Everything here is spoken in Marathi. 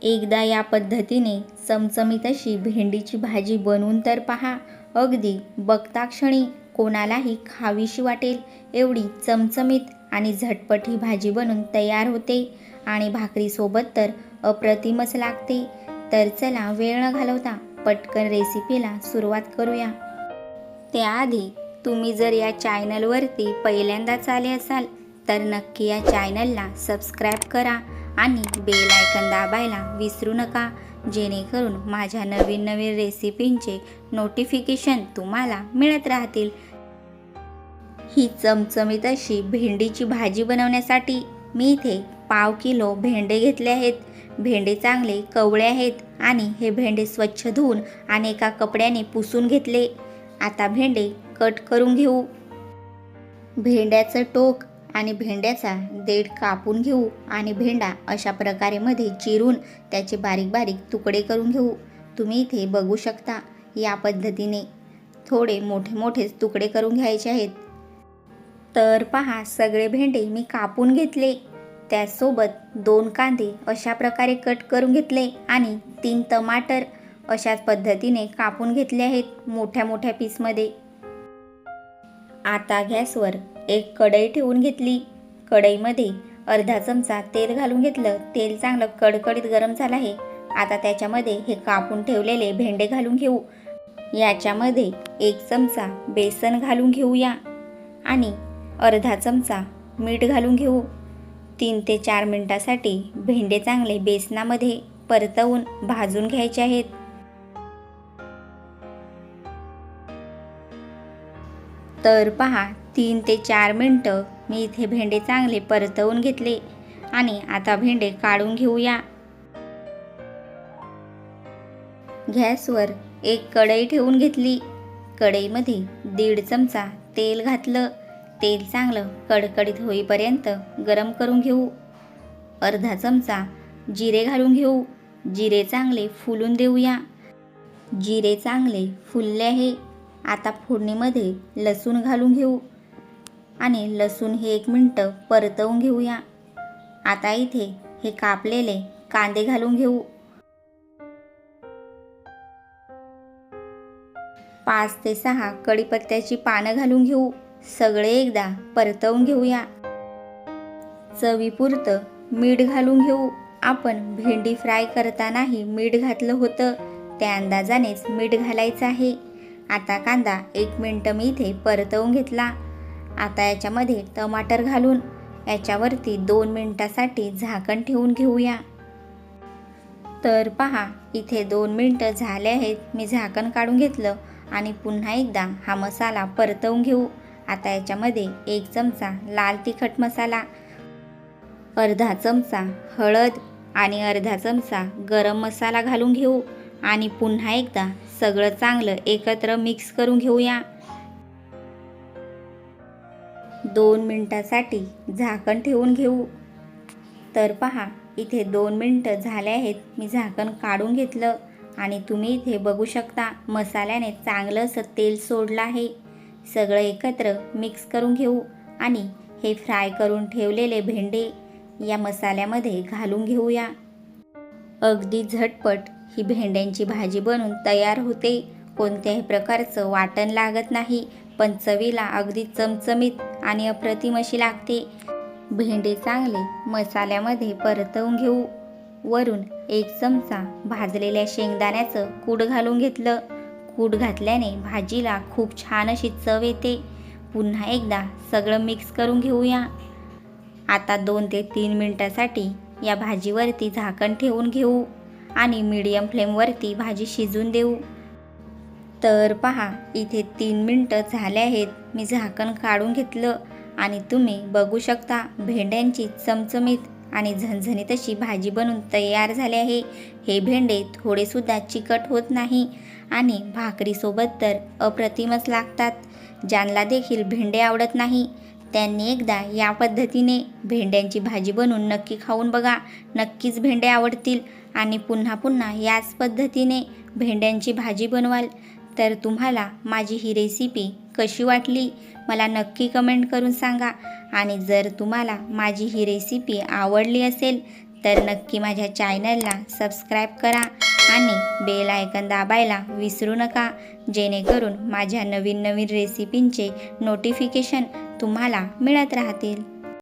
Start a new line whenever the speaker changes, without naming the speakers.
एकदा या पद्धतीने चमचमीत अशी भेंडीची भाजी बनवून तर पहा. अगदी बघता क्षणी कोणालाही खावीशी वाटेल एवढी चमचमीत आणि झटपट ही भाजी बनून तयार होते आणि भाकरीसोबत तर अप्रतिमच लागते. तर चला वेळ न घालवता पटकन रेसिपीला सुरुवात करूया. त्याआधी तुम्ही जर या चॅनलवरती पहिल्यांदाच आले असाल तर नक्की या चॅनलला सबस्क्राईब करा आणि बेल आयकॉन दाबायला विसरू नका, जेणेकरून माझ्या नवीन नवीन रेसिपींचे नोटिफिकेशन तुम्हाला मिळत राहतील. ही चमचमीत अशी भेंडीची भाजी बनवण्यासाठी मी इथे 1/2 किलो भेंडे घेतले आहेत. भेंडे चांगले कवळे आहेत आणि हे भेंडे स्वच्छ धुवून आणि एका कपड्याने पुसून घेतले. आता भेंडे कट करून घेऊ. भेंड्याचं टोक आणि भेंड्याचा देठ कापून घेऊ आणि भेंडा अशा प्रकारे मध्ये चिरून त्याचे बारीक बारीक तुकडे करून घेऊ. तुम्ही इथे बघू शकता या पद्धतीने थोडे मोठे मोठेच तुकडे करून घ्यायचे आहेत. तर पहा, सगळे भेंडे मी कापून घेतले. त्याचसोबत 2 कांदे अशा प्रकारे कट करून घेतले आणि 3 टमाटर अशाच पद्धतीने कापून घेतले आहेत मोठ्या मोठ्या पीसमध्ये. आता गॅसवर एक कढई ठेवून घेतली. कढईमध्ये अर्धा चमचा तेल घालून घेतलं. तेल चांगलं कडकडीत गरम झालं आहे. आता त्याच्यामध्ये हे कापून ठेवलेले भेंडे घालून घेऊ. याच्यामध्ये 1 चमचा बेसन घालून घेऊया आणि अर्धा चमचा मीठ घालून घेऊ. 3 ते 4 मिनिटासाठी भेंडे चांगले बेसनामध्ये परतवून भाजून घ्यायचे आहेत. तर पहा, 3 ते 4 मिनटं मी इथे भेंडे चांगले परतवून घेतले आणि आता भेंडे काढून घेऊया. गॅसवर एक कढई ठेवून घेतली. कढईमध्ये 1.5 चमचा तेल घातलं. तेल चांगलं कडकडीत होईपर्यंत गरम करून घेऊ. अर्धा चमचा जिरे घालून घेऊ. जिरे चांगले फुलून देऊया. जिरे चांगले फुलले आहे. आता फोडणीमध्ये लसूण घालून घेऊ आणि लसूण हे 1 मिनटं परतवून घेऊया. आता इथे हे कापलेले कांदे घालून घेऊ. 5 ते 6 कढीपत्त्याची पानं घालून घेऊ. सगळे एकदा परतवून घेऊया. चवीपुरतं मीठ घालून घेऊ. आपण भेंडी फ्राय करतानाही मीठ घातलं होतं, त्या अंदाजानेच मीठ घालायचं आहे. आता कांदा 1 मिनटं मी इथे परतवून घेतला. आता याच्यामध्ये टमाटर घालून याच्यावरती 2 मिनटासाठी झाकण ठेवून घेऊया. तर पहा, इथे 2 मिनटं झाले आहेत. मी झाकण काढून घेतलं आणि पुन्हा एकदा हा मसाला परतवून घेऊ. आता याच्यामध्ये 1 चमचा लाल तिखट मसाला, अर्धा चमचा हळद आणि अर्धा चमचा गरम मसाला घालून घेऊ आणि पुन्हा एकदा सगळं चांगलं एकत्र मिक्स करून घेऊया. 2 मिनटासाठी झाकण ठेवून घेऊ. तर पहा, इथे 2 मिनटं झाले आहेत. मी झाकण काढून घेतलं आणि तुम्ही इथे बघू शकता मसाल्याने चांगलं असं तेल सोडलं आहे. सगळं एकत्र मिक्स करून घेऊ आणि हे फ्राय करून ठेवलेले भेंडे या मसाल्यामध्ये घालून घेऊया. अगदी झटपट ही भेंड्यांची भाजी बनून तयार होते. कोणत्याही प्रकारचं वाटण लागत नाही, पण चवीला अगदी चमचमीत आणि अप्रतिम अशी लागते. भेंडे चांगले मसाल्यामध्ये परतवून घेऊ. वरून 1 चमचा भाजलेल्या शेंगदाण्याचं कूट घालून घेतलं. कूट घातल्याने भाजीला खूप छान अशी चव येते. पुन्हा एकदा सगळं मिक्स करून घेऊया. आता 2 ते 3 मिनटासाठी या भाजीवरती झाकण ठेवून घेऊ आणि मीडियम फ्लेमवरती भाजी शिजून देऊ. तर पहा, इथे 3 मिनटं झाले आहेत. मी झाकण काढून घेतलं आणि तुम्ही बघू शकता भेंड्यांची चमचमीत आणि झणझणीत अशी भाजी बनून तयार झाली आहे. हे भेंडे थोडेसुद्धा चिकट होत नाही आणि भाकरीसोबत तर अप्रतिमच लागतात. ज्यांना देखील भेंडे आवडत नाही त्यांनी एकदा या पद्धतीने भेंड्यांची भाजी बनवून नक्की खाऊन बघा. नक्कीच भेंडे आवडतील आणि पुन्हा पुन्हा याच पद्धतीने भेंड्यांची भाजी बनवाल. तर तुम्हाला माझी ही रेसिपी कशी वाटली मला नक्की कमेंट करून सांगा. आणि जर तुम्हाला माझी ही रेसिपी आवडली असेल तर नक्की माझ्या चॅनलला सबस्क्राईब करा आणि बेल आयकन दाबायला विसरू नका, जेणेकरून माझ्या नवीन नवीन रेसिपींचे नोटिफिकेशन तुम्हाला मिळत राहतील.